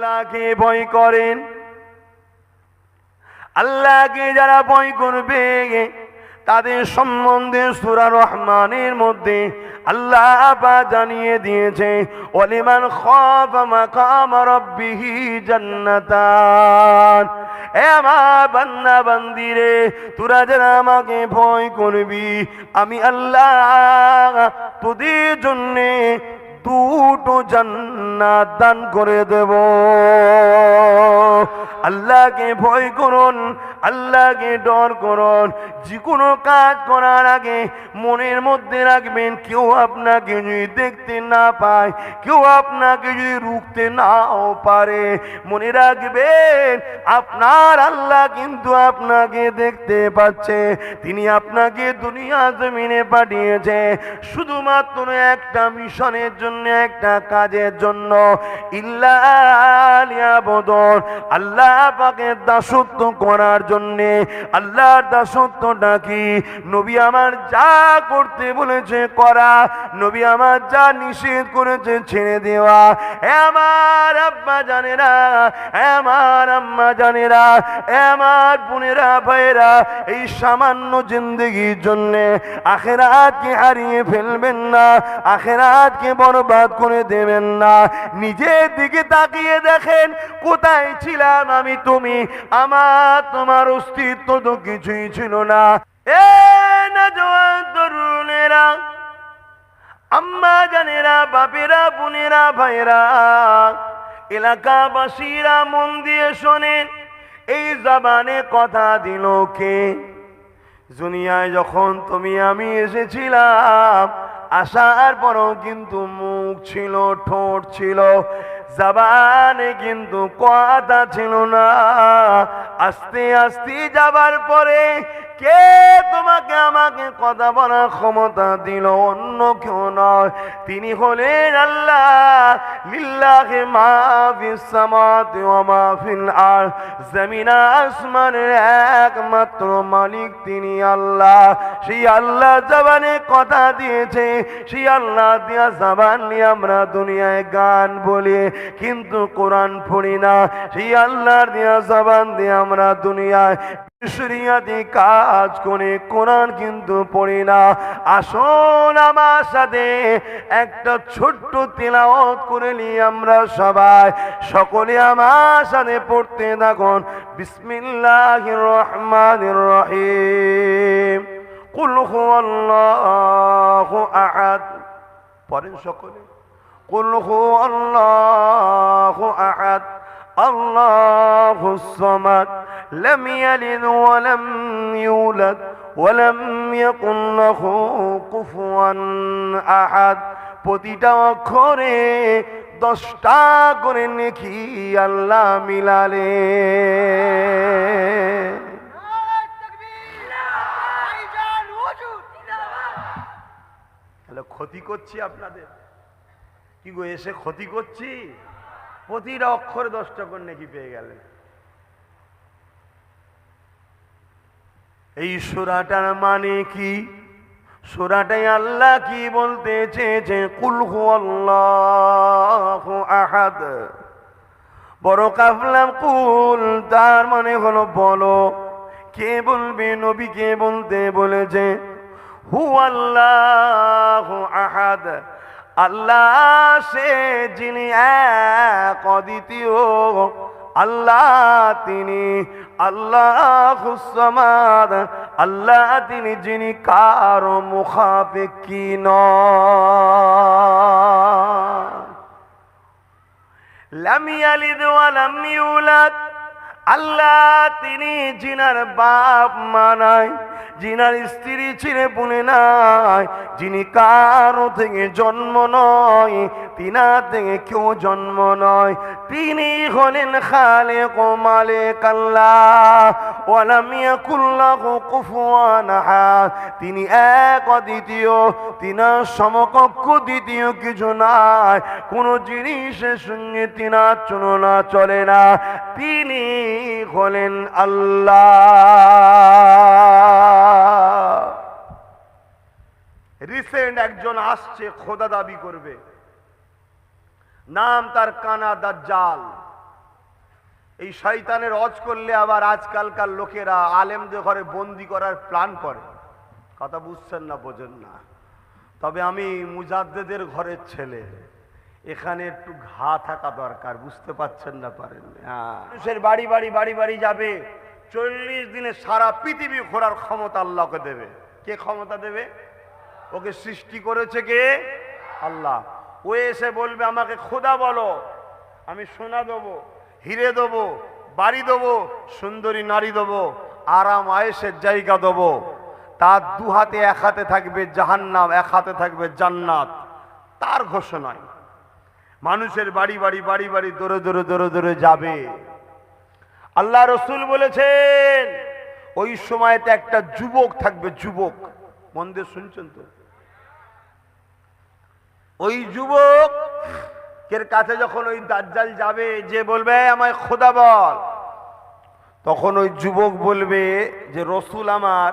আল্লাহকে ভয় করেন, আল্লাহকে যারা ভয় করবে তাদের সম্বন্ধে সূরা রহমানের মধ্যে আল্লাহ পাক জানিয়ে দিয়েছে, ওয়ালিমান খাফা মাকাম রাব্বিহি জান্নাতান। এ আমার বান্দা বান্দিরে, তোরা যারা আমাকে ভয় করবি, আমি আল্লাহ তোদের জন্য দুটো জান্নাত দান করে দেব। আল্লাহকে ভয় করুন, আল্লাহকে ডর করুন। যে কোনো কাজ করার আগে মনের মধ্যে রাখবেন, কেউ আপনাকে যদি দেখতে না পায়, কেউ আপনাকে যদি রুখতে নাও পারে, মনে রাখবেন আপনার আল্লাহ কিন্তু আপনাকে দেখতে পাচ্ছে। তিনি আপনাকে দুনিয়া জমিনে পাঠিয়েছে শুধুমাত্র একটা মিশনের জন্য, একটা কাজের জন্য, ইল্লা লিয়াবুদুন, আল্লাহ পাকের দাসত্ব করার জন্য। আল্লাহর দাসত্বটা কি? নবী আমার যা করতে বলেছে করা, নবী আমার যা নিষেধ করেছে ছেড়ে দেওয়া। আমার আব্বা জানেরা, আমার আম্মা জানেরা, আমার বোনেরা ভাইরা, এই সামান্য জিন্দেগির জন্য আখিরাতকে হারিয়ে ফেলবেন না, আখিরাতকে বরবাদ করে দেবেন না। নিজের দিকে তাকিয়ে দেখেন, কোথায় ছিলাম আমি তুমি? আমার তোমার অস্তিত্ব তো কিছুই ছিল না। এ নওজোয়ান তরুণেরা, আম্মা জানেরা, বাপেরা, বোনেরা, ভাইরা, এলাকাবাসীরা, মন দিয়ে শোনেন, এই জবানে কথা দিল কে? দুনিয়ায় যখন তুমি আমি এসেছিলাম, আসার পরও কিন্তু মুখ ছিল, ঠোঁট ছিল, জবানে কিন্তু কথা ছিল না। আস্তে আস্তে যাবার পরে কে তোমাকে আমাকে কথা বলার ক্ষমতা দিল? অন্য কেউ নয়, তিনি হলেন আল্লাহ। লিল্লাহি মা ফিস সামাওয়াতি ওয়া মা ফিল আরদ, জমিন আসমানের একমাত্র মালিক তিনি আল্লাহ। সেই আল্লাহ জবানে কথা দিয়েছে, সেই আল্লাহ দিয়া জবান নিয়ে আমরা দুনিয়ায় গান বলি, কিন্তু কোরআন পড়ি না। সেই আল্লাহর দিয়া জবান দিয়ে আমরা দুনিয়ায় শরিয়াতি কাজ করে কোরআন কিন্তু পড়ি না। আসুন আমার সাথে একটা ছোট্ট তিলাওয়াত করে নিই আমরা সবাই, সকলে আমার সাথে পড়তে থাকুন। বিসমিল্লাহির রহমানির রহিম। কুল হুয়াল্লাহু আহাদ। পড়েন সকলে। কুল হুয়াল্লাহু আহাদ, আল্লাহুস সামাদ, লাম ইয়ালিদ ওয়া লাম ইউলাদ ওয়া লাম ইয়াকুল লাহু কুফুয়ান আহাদ। প্রতিটা অক্ষরে 10টা করে নেকি আল্লাহ মিলালে। ক্ষতি করছি আপনাদের কি গো? এসে ক্ষতি করছি? প্রতিটা অক্ষরে 10টা করে নেকি পেয়ে গেলেন। এই সূরাটার মানে কি? সূরাটাই আল্লাহ কি বলতে চেয়েছে? কুল হুয়াল্লাহু আহাদ। বড় কাফলাম কুল, তার মানে হলো বলো। কে বলবে? নবীকে বলতে বলেছে। হুয়াল্লাহু আহাদ, আল্লাহ সে যিনি এক অদ্বিতীয়, আল্লাহ তিনি আল্লাহুস সামাদ, আল্লাহ তিনি যিনি কারো মুখাপেক্ষী নন। লাম ইয়ালিদ ওয়া লাম ইউলাদ, আল্লাহ তিনি যিনার বাপ মা নাই, যিনার স্ত্রী ছেলে পুনে নাই, যিনি কারো থেকে জন্ম নয়, তিনা থেকে কেউ জন্ম নয়, তিনি হলেন খালেক ও মালিক আল্লাহ। ওয়া লাম ইয়াকুল লাহু কুফুয়ান আহাদ, তিনি এক অদ্বিতীয়, তিনার সমকক্ষ দ্বিতীয় কিছু নাই, কোন জিনিসের সঙ্গে তিনার তুলনা চলে না। তিনি হলেন আল্লাহ। রিসেন্ট একজন আসছে, খোদা দাবি করবে, নাম তার কানা দাজ্জাল। এই শয়তানের হজ করলে আবার আজকালকার লোকেরা আলেমদের ঘরে বন্দি করার প্ল্যান করে। কথা বুঝছেন না, বোঝেন না। তবে আমি মুজাদ্দেদের ঘরের ছেলে, এখানে একটু ঘা থাকা দরকার, বুঝতে পারছেন না পারেন? হ্যাঁ, মানুষের বাড়ি বাড়ি বাড়ি বাড়ি যাবে, 40 দিনে সারা পৃথিবী ঘোরার ক্ষমতা আল্লাহকে দেবে। কে ক্ষমতা দেবে? ওকে সৃষ্টি করেছে কে? আল্লাহ। ও এসে বলবে আমাকে খোদা বলো, আমি সোনা দেবো, হিরে দেবো, বাড়ি দেবো, সুন্দরী নারী দেবো, আরাম আয়েশের জায়গা দেবো। তার দু হাতে, এক হাতে থাকবে জাহান্নাম, এক হাতে থাকবে জান্নাত। তার ঘোষণায় মানুষের বাড়ি বাড়ি বাড়ি বাড়ি দৌড়ে দৌড়ে দৌড়ে দৌড়ে যাবে। আল্লাহ রসুল বলেছেন ওই সময়তে একটা যুবক থাকবে, যুবক। মন দিয়ে শুনছেন তো? ওই যুবকের কাছে যখন ওই দাজ্জাল যাবে, যে বলবে আমায় খোদা বল, তখন ওই যুবক বলবে যে রসুল আমার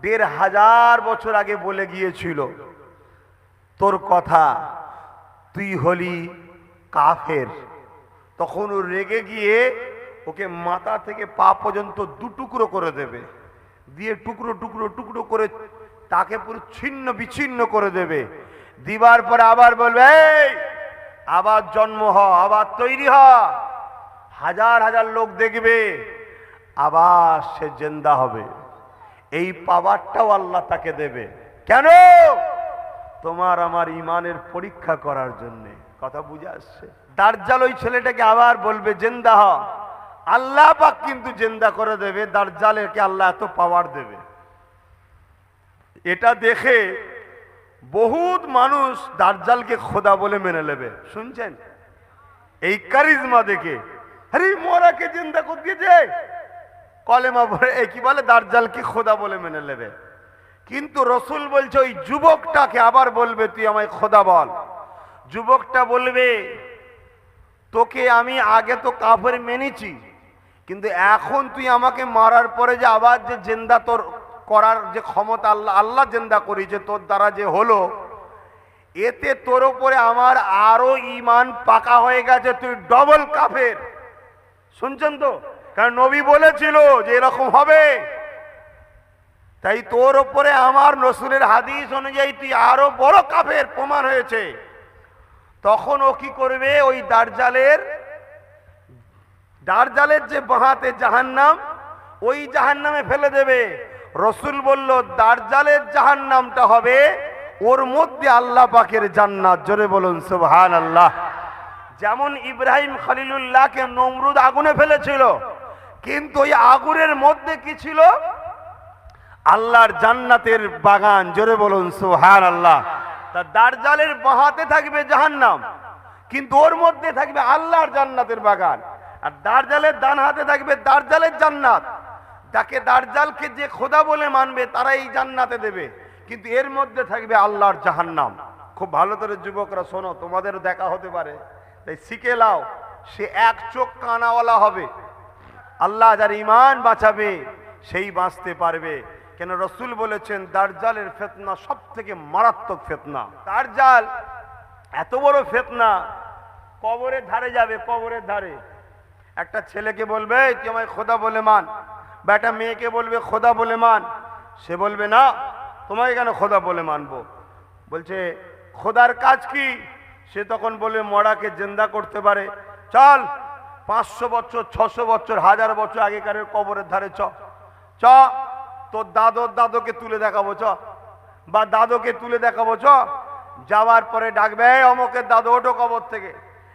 1500 বছর আগে বলে গিয়েছিল তোর কথা, তুই হলি কাফের। তখন ও রেগে গিয়ে ওকে মাথা থেকে পা পর্যন্ত 2 টুকরো করে দেবে, দিয়ে টুকরো টুকরো টুকরো করে তাকে পুরো ছিন্ন বিচ্ছিন্ন করে দেবে। দিবার পরে আবার বলবে এই আবার জন্ম হ, আবার তৈরি হ। হাজার হাজার লোক দেখবে, আবার সে জিন্দা হবে। এই পাওয়ারটাও আল্লাহ তাকে দেবে। কেন? তোমার আমার ইমানের পরীক্ষা করার জন্য। কথা বুঝে আসছে? দাজ্জাল ওই ছেলেটাকে আবার বলবে জিন্দা হ, আল্লাহ পাক কিন্তু জিন্দা করে দেবে। দাজ্জালকে আল্লাহ এত পাওয়ার দেবে। এটা দেখে বহুত মানুষ দাজ্জালকে খোদা বলে মেনে নেবে। শুনছেন? এই কারিজমা দেখে, আরে মোরাকে জিন্দা করে দিয়েছে, কলেমা পড়ে কি বলে, দাজ্জালকে খোদা বলে মেনে নেবে। কিন্তু রসুল বলছে ওই যুবকটাকে আবার বলবে তুই আমায় খোদা বল। যুবকটা বলবে তোকে আমি আগে তো কাফের মেনেছি, কিন্তু এখন তুই আমাকে মারার পরে যে আবার যে জিন্দা তোর করার যে ক্ষমতা আল্লাহ জিন্দা করেছে তোর দ্বারা যে হলো, এতে তোর উপরে আমার আরো ইমান পাকা হয়ে গেছে, তুই ডবল কাফের। শুনছেন তো? কারণ নবী বলেছিল যে এরকম হবে, তাই তোর উপরে আমার রসুলের হাদিস অনুযায়ী তুই আরো বড় কাফের প্রমাণ হয়েছে। তখন ও কি করবে? ওই দাজ্জালের যে বাহাতে জাহান্নাম, ওই জাহান্নামে ফেলে দেবে। রসুল বলল দাজ্জালের জাহান্নামটা হবে ওর মধ্যে আল্লাহ পাকের জান্নাত। জোরে বলুন সুবহানাল্লাহ। যেমন ইব্রাহিম খলিলুল্লাহকে নমরুদ আগুনে ফেলেছিল, কিন্তু ওই আগুনের মধ্যে কি ছিল? আল্লাহর জান্নাতের বাগান। জোরে বলুন সুবহানাল্লাহ। তা দাজ্জালের বাহাতে থাকবে জাহান্নাম, কিন্তু ওর মধ্যে থাকবে আল্লাহর জান্নাতের বাগান। আর দাজ্জালের ডান হাতে থাকবে দাজ্জালের জান্নাত। যাকে দাজ্জালকে যে খোদা বলে মানবে তারা এই জান্নাতে দেবে, কিন্তু এর মধ্যে থাকবে আল্লাহর জাহান্নাম। খুব ভালো করে যুবকরা শোনো, তোমাদেরও দেখা হতে পারে, তাই শিখে লাও। সে এক চোখ কানাওয়ালা হবে। আল্লাহ যার ইমান বাঁচাবে সেই বাঁচতে পারবে। কেন রসুল বলেছেন দাজ্জালের ফিতনা সব থেকে মারাত্মক ফিতনা। দাজ্জাল এত বড় ফিতনা, কবরের ধারে যাবে, কবরের ধারে একটা ছেলেকে বলবে তুই আমায় খোদা বলে মান, বা একটা মেয়েকে বলবে খোদা বলে মান। সে বলবে না, তোমায় কেন খোদা বলে মানবো? বলছে খোদার কাজ কি? সে তখন বলবে মরাকে জিন্দা করতে পারে। চল 500 বছর 600 বছর 1000 বছর আগেকারের কবরের ধারে চ, তোর দাদুকে তুলে দেখাবো চ, বা দাদুকে তুলে দেখাবো চ। যাওয়ার পরে ডাকবে অমুকের দাদু ওঠো কবর থেকে।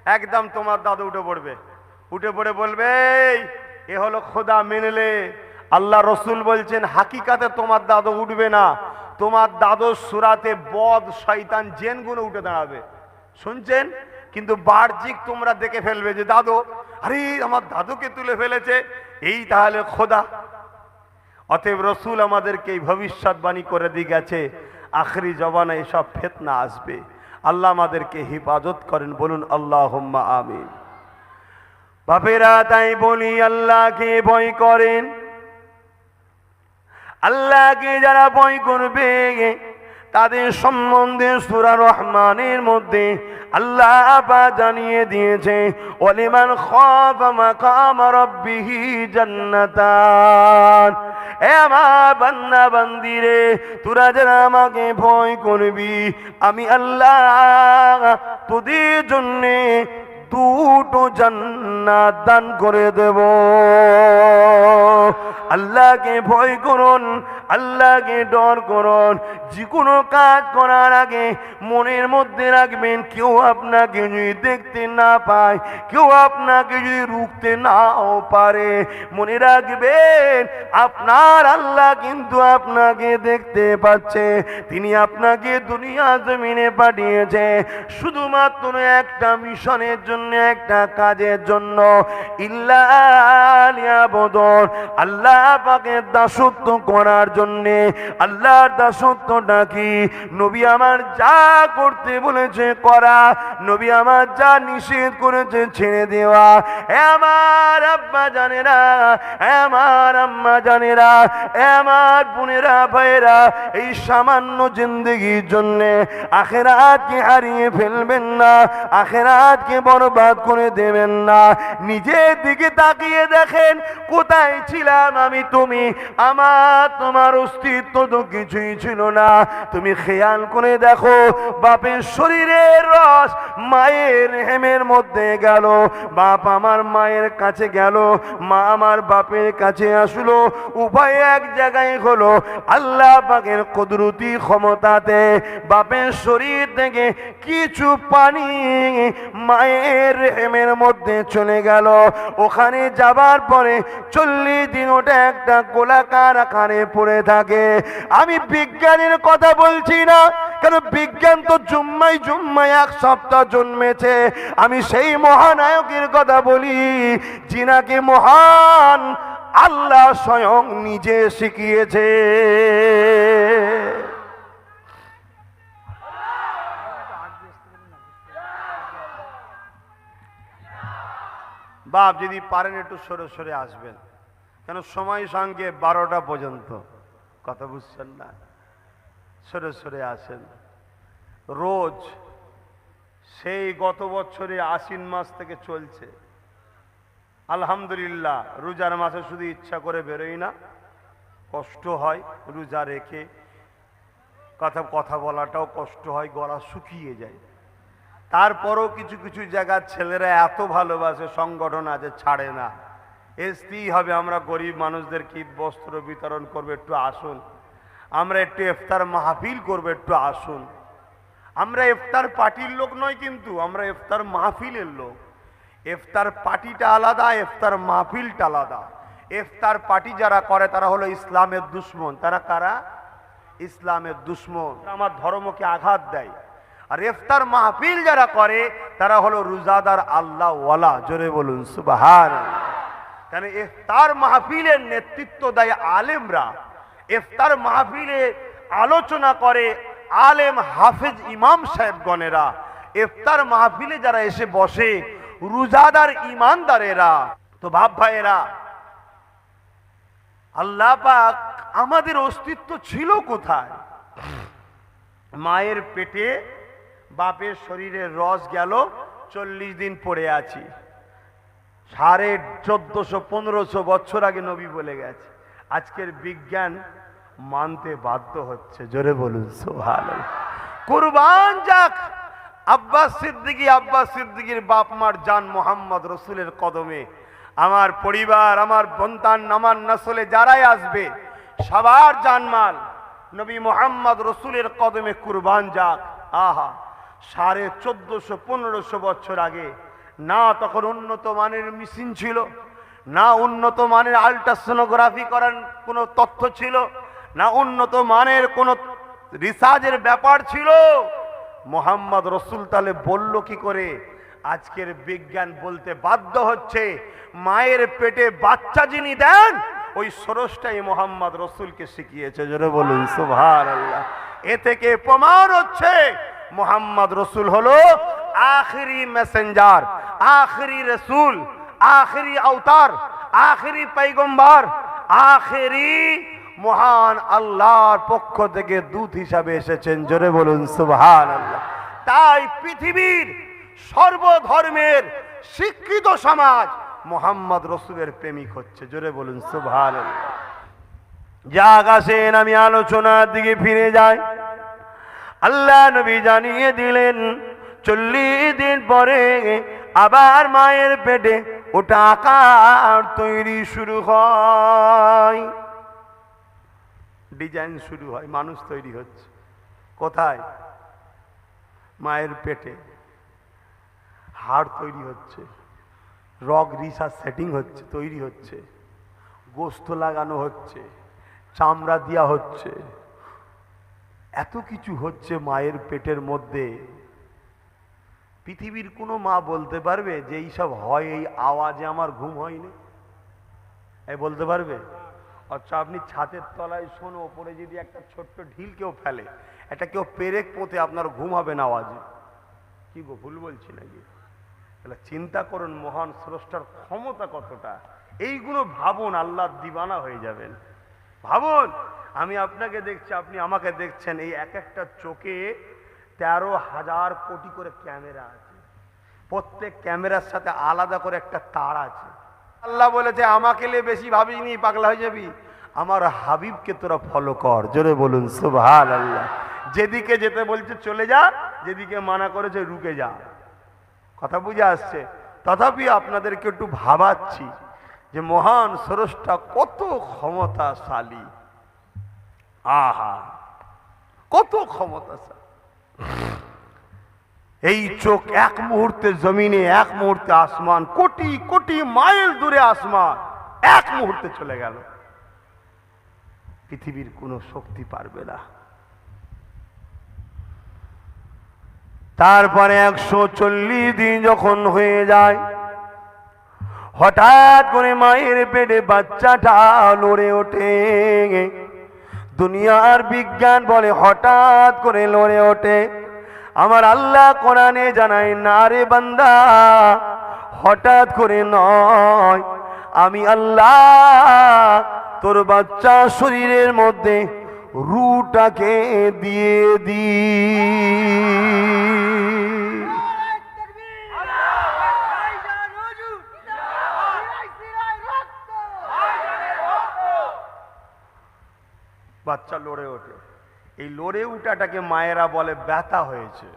একদম তোমার দাদু উঠে পড়বে, উঠে পড়ে বলবে এ হলো খোদা, মেনেলে। আল্লাহ রসুল বলছেন হাকিকাতে তোমার দাদু উঠবে না, তোমার দাদুর সুরাতে বদ শয়তান জিনগুলো উঠে দাঁড়াবে। শুনছেন? কিন্তু বাহ্যিক তোমরা দেখে ফেলবে যে দাদু, আরে আমার দাদুকে তুলে ফেলেছে, এই তাহলে খোদা। অতএব রসুল আমাদেরকে এই ভবিষ্যৎবাণী করে দিয়ে গেছে আখরি জবানে এসব ফিতনা আসবে। আল্লাহ আমাদেরকে হিফাজত করেন, বলুন আল্লাহুম্মা আমিন। বাপেরা তাই বলি আল্লাহকে ভয় করেন। আল্লাহকে যারা ভয় করবে তাদের সম্বন্ধে সূরা রহমানের মধ্যে আল্লাহ পাক জানিয়ে দিয়েছে ওয়ালিমান খাফা মাকাম রাব্বিহি জান্নাতান। এ আমার বান্দা বান্দিরে, তোরা যারা আমাকে ভয় করবি, আমি আল্লাহ তোদের জন্যে দুটো জান্নাত দান করে দেব। আল্লাহকে ভয় করুন, আল্লাহকে ডর করুন। যে কোনো কাজ করার আগে মনের মধ্যে রাখবেন, কেউ আপনাকে যদি দেখতে না পায়, কেউ আপনাকে যদি রুখতে নাও পারে, মনে রাখবেন আপনার আল্লাহ কিন্তু আপনাকে দেখতে পাচ্ছে। তিনি আপনাকে দুনিয়া জমিনে পাঠিয়েছে শুধুমাত্র একটা মিশনের জন্য, একটা কাজের জন্য। ইল্লা লিয়াবুদুন, আল্লাহ পাকের দাসত্ব করার জন্য। আল্লাহর দাসত্বটা কি? নবী আমার যা করতে বলেছে করা, নবী আমার যা নিষেধ করেছে ছেড়ে দেওয়া। আমার আব্বা জানেরা, আমার আম্মা জানেরা, আমার বোনেরা ভাইয়েরা, এই সামান্য জিন্দেগির জন্য আখিরাতকে হারিয়ে ফেলবেন না, আখিরাতকে বরবাদ করে দেবেন না। নিজের দিকে তাকিয়ে দেখেন, কোথায় ছিলাম আমি তুমি? আমার তোমার অস্তিত্ব তো কিছুই ছিল না। তুমি খেয়াল করে দেখো, বাপের শরীরের রস মায়ের হেমের মধ্যে গেল, বাপ আমার মায়ের কাছে গেল, মা আমার বাপের কাছে আসলো, উভয় এক জায়গায় হলো। আল্লাহ পাকের কুদরতি ক্ষমতাতে বাপের শরীর থেকে কিছু পানি মায়ের হেমের মধ্যে চলে গেল। ওখানে যাবার পরে 40 দিন ওটা একটা গোলাকার আকারে পড়ে থাকে। আমি বিজ্ঞানের কথা বলছি না, কারণ বিজ্ঞান তো জুম্মায় জুম্মায় এক সপ্তাহ জন্মেছে। আমি সেই মহানায়কের কথা বলি, যিনাকে মহান আল্লাহ স্বয়ং নিজে শিখিয়েছে। বাপ যদি পারেন একটু সরে সরে আসবেন, কেন সময় সঙ্গে 12টা পর্যন্ত। কথা বুঝছেন না? সরে সরে আসেন। রোজ সেই গত বছরে আশ্বিন মাস থেকে চলছে। আলহামদুলিল্লাহ, রোজার মাসে শুধু ইচ্ছা করে বেরোই না, কষ্ট হয় রোজা রেখে, কথা বলাটাও কষ্ট হয়, গলা শুকিয়ে যায়। তারপরও কিছু কিছু জায়গার ছেলেরা এত ভালোবাসে, সংগঠন আছে, ছাড়ে না। আসতেই হবে। আমরা গরিব মানুষদেরকে ঈদ বস্ত্র বিতরণ করবো, একটু আসুন। আমরা একটু ইফতার মাহফিল করবো, একটু আসুন। আমরা ইফতার পার্টির লোক নয়, কিন্তু আমরা ইফতার মাহফিলের লোক। ইফতার পার্টিটা আলাদা, ইফতার মাহফিলটা আলাদা। ইফতার পার্টি যারা করে তারা হলো ইসলামের দুশ্মন। তারা কারা? ইসলামের দুশ্মন, আমার ধর্মকে আঘাত দেয়। আর ইফতার মাহফিল যারা করে তারা হলো রোজাদার আল্লাহ ওয়ালা। জোরে বলুন সুবহানাল্লাহ। কেন ইফতার মাহফিলের নেতৃত্ব দেয় আলেমরা। ইফতার মাহফিলে আলোচনা করে আলেম হাফেজ ইমাম সাহেবগণেরা। ইফতার মাহফিলে যারা এসে বসে রোজাদার ইমানদারেরা। তো বাপ ভাইয়েরা, আল্লাহ পাক আমাদের অস্তিত্ব ছিল কোথায়? মায়ের পেটে বাপের শরীরের রস গেল, 40 দিন পড়ে আছি। 1450-1500 বছর আগে নবী বলে গেছে। আজকের বিজ্ঞান মানতে বাধ্য হচ্ছে। জোরে বলুন সুবহানাল্লাহ। কুরবান যাক আব্বাস সিদ্দিকীর বাপ মার জান মোহাম্মদ রসুলের কদমে। আমার পরিবার, আমার সন্তান, আমার নসলে যারাই আসবে সবার জানমাল নবী মোহাম্মদ রসুলের কদমে কুরবান যাক। আহা, 1450-1500 বছর আগে না তখন উন্নত মানের মেশিন ছিল, না উন্নত মানের আল্ট্রাসোনোগ্রাফি করার কোনো তথ্য ছিল, না উন্নত মানের কোনো রিসার্চের ব্যাপার ছিল। মোহাম্মদ রসুল তাহলে বলল কি করে? আজকের বিজ্ঞান বলতে বাধ্য হচ্ছে মায়ের পেটে বাচ্চা যিনি দেন ওই স্রষ্টাই মোহাম্মদ রসুলকে শিখিয়েছে। জোরে বলুন সুবহানাল্লাহ। এ থেকে প্রমাণ হচ্ছে মোহাম্মদ রসুল হলো আখেরি মেসেঞ্জার, আখেরি রসুল, আখেরি अवतार, আখেরি পয়গম্বর, আখেরি মহান আল্লাহর পক্ষ থেকে দূত হিসাবে এসেছেন। জোরে বলুন সুবহানাল্লাহ। তাই পৃথিবীর সর্বধর্মের শিক্ষিত সমাজ মোহাম্মদ রসুলের প্রেমিক হচ্ছে। জোরে বলুন সুবহানাল্লাহ। যাক আসেন আমি আলোচনার দিকে ফিরে যাই। আল্লাহ নবী জানিয়ে দিলেন 40 দিন পরে আবার মায়ের পেটে ওটা আকার তৈরি শুরু হয়, ডিজাইন শুরু হয়, মানুষ তৈরি হচ্ছে। কোথায়? মায়ের পেটে। হাড় তৈরি হচ্ছে, রগ রিসার্চ সেটিং হচ্ছে, তৈরি হচ্ছে, গোস্ত লাগানো হচ্ছে, চামড়া দেওয়া হচ্ছে, এত কিছু হচ্ছে মায়ের পেটের মধ্যে। পৃথিবীর কোনো মা বলতে পারবে যে এইসব হয়, এই আওয়াজে আমার ঘুম হয়নি? এই বলতে পারবে? আচ্ছা, আপনি ছাদের তলায় শোনো, ওপরে যদি একটা ছোট্ট ঢিল কেউ ফেলে, এটা কেউ পেরেক পোতে, আপনার ঘুম হবে না আওয়াজে। কি গো, ভুল বলছি নাকি? তাহলে চিন্তা করুন মহান স্রষ্টার ক্ষমতা কতটা। এইগুলো ভাবুন, আল্লাহর দিওয়ানা হয়ে যাবেন। ভাবুন, আমি আপনাকে দেখছি, আপনি আমাকে দেখছেন, এই এক একটা চোখে 13,000 কোটি করে ক্যামেরা আছে, প্রত্যেক ক্যামেরার সাথে আলাদা করে একটা তার আছে। আল্লাহ বলেছে আমাকে নিয়ে বেশি ভাবিনি, পাগলা হয়ে যাবি, আমার হাবিবকে তোরা ফলো কর। জোরে বলুন সুবহানাল্লাহ। যেদিকে যেতে বলছে চলে যা, যেদিকে মানা করেছে রুকে যা। কথা বুঝে আসছে? তথাপি আপনাদেরকে একটু ভাবাচ্ছি যে মহান স্রষ্টা কত ক্ষমতাশালী। আহা, কত ক্ষমতাশালী। এই চোখ এক মুহূর্তে জমিনে, এক মুহূর্তে আসমান, কোটি কোটি মাইল দূরে আসমান এক মুহূর্তে চলে গেল। পৃথিবীর কোনো শক্তি পারবে না। তারপরে 140 দিন যখন হয়ে যায়, হঠাৎ করে মায়ের পেটে বাচ্চাটা লড়ে ওঠে। দুনিয়ার বিজ্ঞান বলে হঠাৎ করে লড়ে ওঠে। আমার আল্লাহ কোরআনে জানায়, না রে বান্দা, হঠাৎ করে নয়, আমি আল্লাহ তোর বাচ্চা শরীরের মধ্যে রূটাকে দিয়ে দিই। বাচ্চা লড়ে ওঠে। এই লড়ে উঠাটাকে মায়েরা বলে ব্যথা হয়েছে।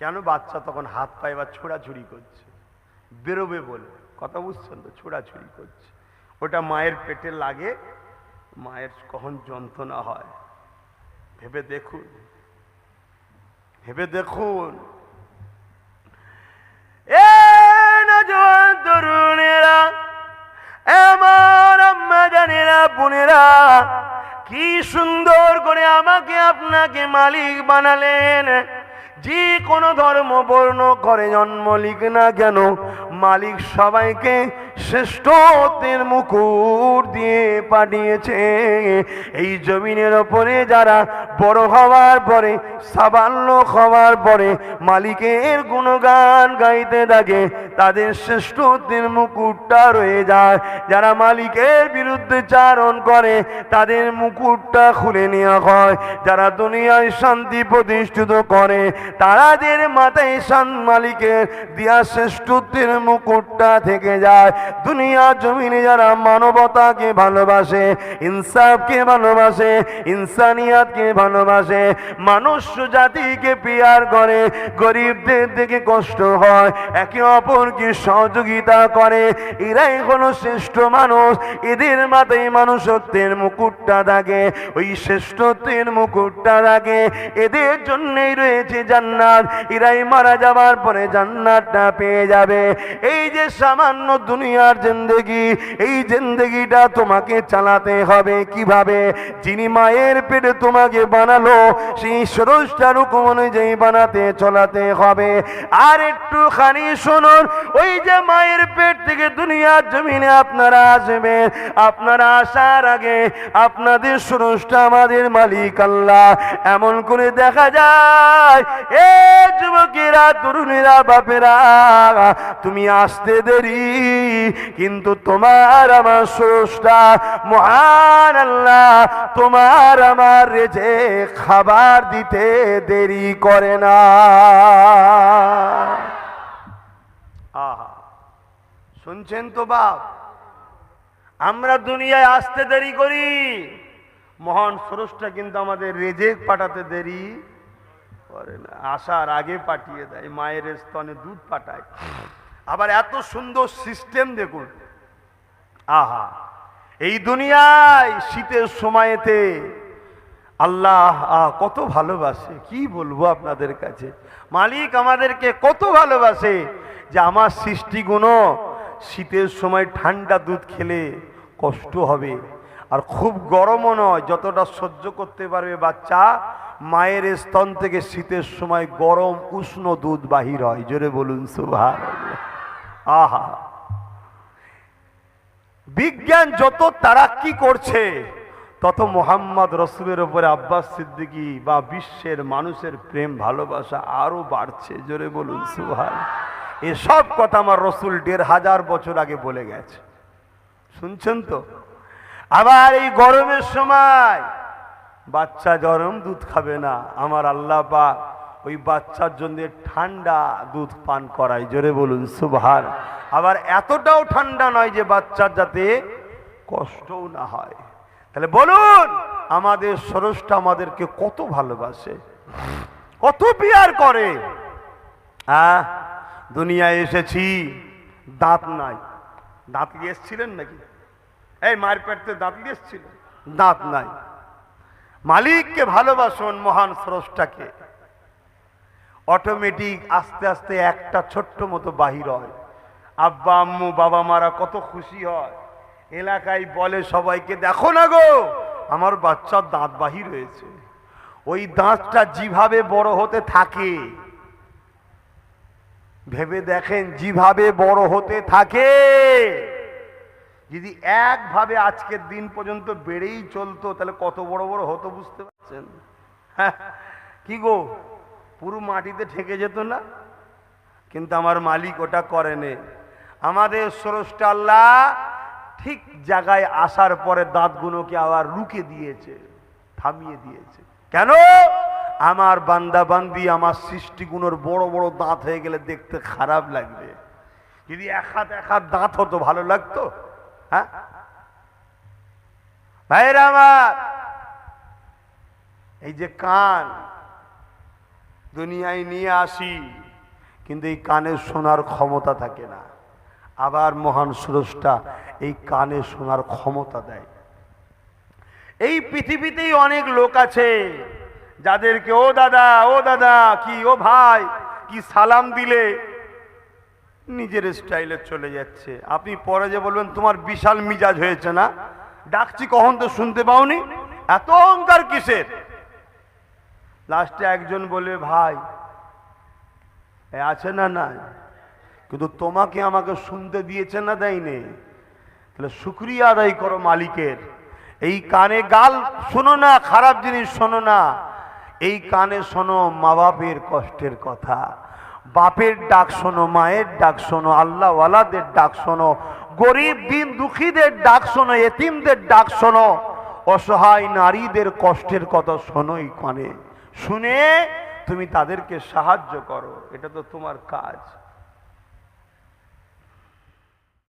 কেন? বাচ্চা তখন হাত পায়ে বা ছোড়াছুড়ি করছে, বেরোবে বলে। কথা বুঝছেন তো? ছোড়াছুড়ি করছে, ওটা মায়ের পেটে লাগে। মায়ের কখন যন্ত্রণা হয় ভেবে দেখুন, ভেবে দেখুন। এ নওজোয়ান তরুণেরা, আমার আম্মা জানেরা, বোনেরা, কি সুন্দর করে আমাকে আপনাকে মালিক বানালেন। যে কোনো ধর্ম বর্ণ করে জন্ম লিখ না কেন, মালিক সবাইকে শ্রেষ্ঠত্বের মুকুট দিয়ে পাঠিয়েছে। এই জমিনের ওপরে যারা বড় হওয়ার পরে, সাবাল্য হওয়ার পরে মালিকের গুণগান গাইতে থাকে, তাদের শ্রেষ্ঠত্বের মুকুটটা রয়ে যায়। যারা মালিকের বিরুদ্ধে চারণ করে, তাদের মুকুটটা খুলে নেওয়া হয়। যারা দুনিয়ায় শান্তি প্রতিষ্ঠিত করে, তাদের মাথায় মালিকের দিয়া শ্রেষ্ঠত্বের মুকুটটা থেকে যায়। দুনিয়া জমিনে যারা মানবতাকে ভালোবাসে, ইনসাফকে ভালোবাসে, ইনসানিয়াতকে ভালোবাসে, মানুষ জাতিকে পিয়ার করে, গরিবদের দিকে কষ্ট হয়, একে অপরকে সহযোগিতা করে, এরাই হলো শ্রেষ্ঠ মানুষ। এদের মাথায় মানুষত্বের মুকুটটা থাকে, ওই শ্রেষ্ঠত্বের মুকুটটা থাকে। এদের জন্যই রয়েছে জান্নাত। এরাই মারা যাবার পরে জান্নাতটা পেয়ে যাবে। এই যে সামান্য দুনিয়ার জিন্দেগি, এই জিন্দেগিটা তোমাকে চালাতে হবে কিভাবে? যিনি মায়ের পেটে তোমাকে বানালো, সেই স্রষ্টার হুকুম অনুযায়ী বানাতে চলাতে হবে। আর একটুখানি শুনুন, ওই যে মায়ের পেট থেকে দুনিয়ার জমিনে আপনারা আসবেন, আপনারা আসার আগে আপনাদের স্রষ্টা আমাদের মালিক আল্লাহ এমন করে দেখা যায়, এ যুবকেরা, তরুণেরা, বাপেরা, তুমি আসতে দেরি, কিন্তু তোমার আমার স্রষ্টা মহান আল্লাহ তোমার আমার রেজে খাবার দিতে দেরি করে না। আহা, শুনছেন তো বাপ? আমরা দুনিয়ায় আসতে দেরি করি, মহান স্রষ্টা কিন্তু আমাদের রেজেক পাঠাতে দেরি করে না, আসার আগে পাঠিয়ে দেয়, মায়ের স্তনে দুধ পাঠায়। আবার এত সুন্দর সিস্টেম দেখুন। আহা, এই দুনিয়ায় শীতের সময়তে আল্লাহ কত ভালোবাসে, কি বলবো আপনাদের কাছে। মালিক আমাদেরকে কত ভালোবাসে যে আমার সৃষ্টিগুণ শীতের সময় ঠান্ডা দুধ খেলে কষ্ট হবে, আর খুব গরমও নয়, যতটা সহ্য করতে পারবে বাচ্চা, মায়ের স্তন থেকে শীতের সময় গরম উষ্ণ দুধ বাহির হয়। জোরে বলুন সুবহানাল্লাহ। আহা, বিজ্ঞান যত তারাক্কি করছে তত মোহাম্মদ রসুলের উপরে আব্বাস সিদ্দিকী বা বিশ্বের মানুষের প্রেম ভালোবাসা আরো বাড়ছে। জোরে বলুন সুবহানাল্লাহ। এসব কথা আমার রসুল ১৫০০ বছর আগে বলে গেছে, শুনছেন তো? আবার এই গরমের সময় বাচ্চা গরম দুধ খাবে না, আমার আল্লাহ পাক ওই বাচ্চার জন্য ঠান্ডা দুধ পান করায়। জোরে বলুন সুবহানাল্লাহ। আবার এতটাও ঠান্ডা নয় যে বাচ্চার যাতে কষ্টও না হয়। তাহলে বলুন, আমাদের স্রষ্টা আমাদেরকে কত ভালোবাসে, কত পিয়ার করে। দুনিয়ায় এসেছি, দাঁত নাই, দাঁত নিয়ে এসেছিলেন নাকি? এই মায়ের পেটে দাঁত নিয়ে এসেছিলেন, দাঁত নাই। মালিককে ভালোবাসুন, মহান স্রষ্টাকে, অটোমেটিক আস্তে আস্তে একটা ছোট্ট মতো বাহির হয়। আব্বা আম্মু বাবা মারা কত খুশি হয়, এলাকায় বলে সবাইকে, দেখো না গো আমার বাচ্চার দাঁত বাহির হয়েছে। ওই দাঁতটা যেভাবে বড় হতে থাকে, ভেবে দেখেন, যেভাবে বড় হতে থাকে, যদি একভাবে আজকের দিন পর্যন্ত বেড়েই চলতো তাহলে কত বড় বড় হতো বুঝতে পারছেন? হ্যাঁ, কি গো, পুরো মাটিতে ঠেকে যেত না? কিন্তু আমার মালিক ওটা করেনি। আমাদের স্রষ্টা আল্লাহ ঠিক জায়গায় আসার পরে দাঁতগুলোকে আবার রুকে দিয়েছে, থামিয়ে দিয়েছে। কেন? আমার বান্দা বান্দি, আমার সৃষ্টিগুলোর বড় বড় দাঁত হয়ে গেলে দেখতে খারাপ লাগবে। যদি এক হাত দাঁত হতো ভালো লাগতো? হ্যাঁ ভাইরা আমার, এই যে কান দুনিয়ায় নিয়ে আসি, কিন্তু এই কানের শোনার ক্ষমতা থাকে না। আবার মহান স্রষ্টা এই কানে শোনার ক্ষমতা দেয়। এই পৃথিবীতেই অনেক লোক আছে যাদেরকে ও দাদা কি, ও ভাই কি সালাম দিলে নিজের স্টাইলে চলে যাচ্ছে। আপনি পরে যে বলবেন তোমার বিশাল মিজাজ হয়েছে না, ডাকছি কখন তো শুনতে পাওনি, এত অহংকার কিসের? লাস্টে একজন বলবে ভাই আছে না নাই, কিন্তু তোমাকে আমাকে শুনতে দিয়েছে না দেয়নি, তাহলে শুকরিয়া আদায় করো মালিকের। এই কানে গাল শোনো না, খারাপ জিনিস শোনো না, এই কানে শোনো মা বাপের কষ্টের কথা, বাপের ডাক শোনো, মায়ের ডাক শোনো, আল্লাহওয়ালাদের ডাক শোনো, গরিব দিন দুঃখীদের ডাক শোনো, এতিমদের ডাক শোনো, অসহায় নারীদের কষ্টের কথা শোনো। এই কানে শুনে তুমি তাদেরকে সাহায্য করো, এটা তো তোমার কাজ।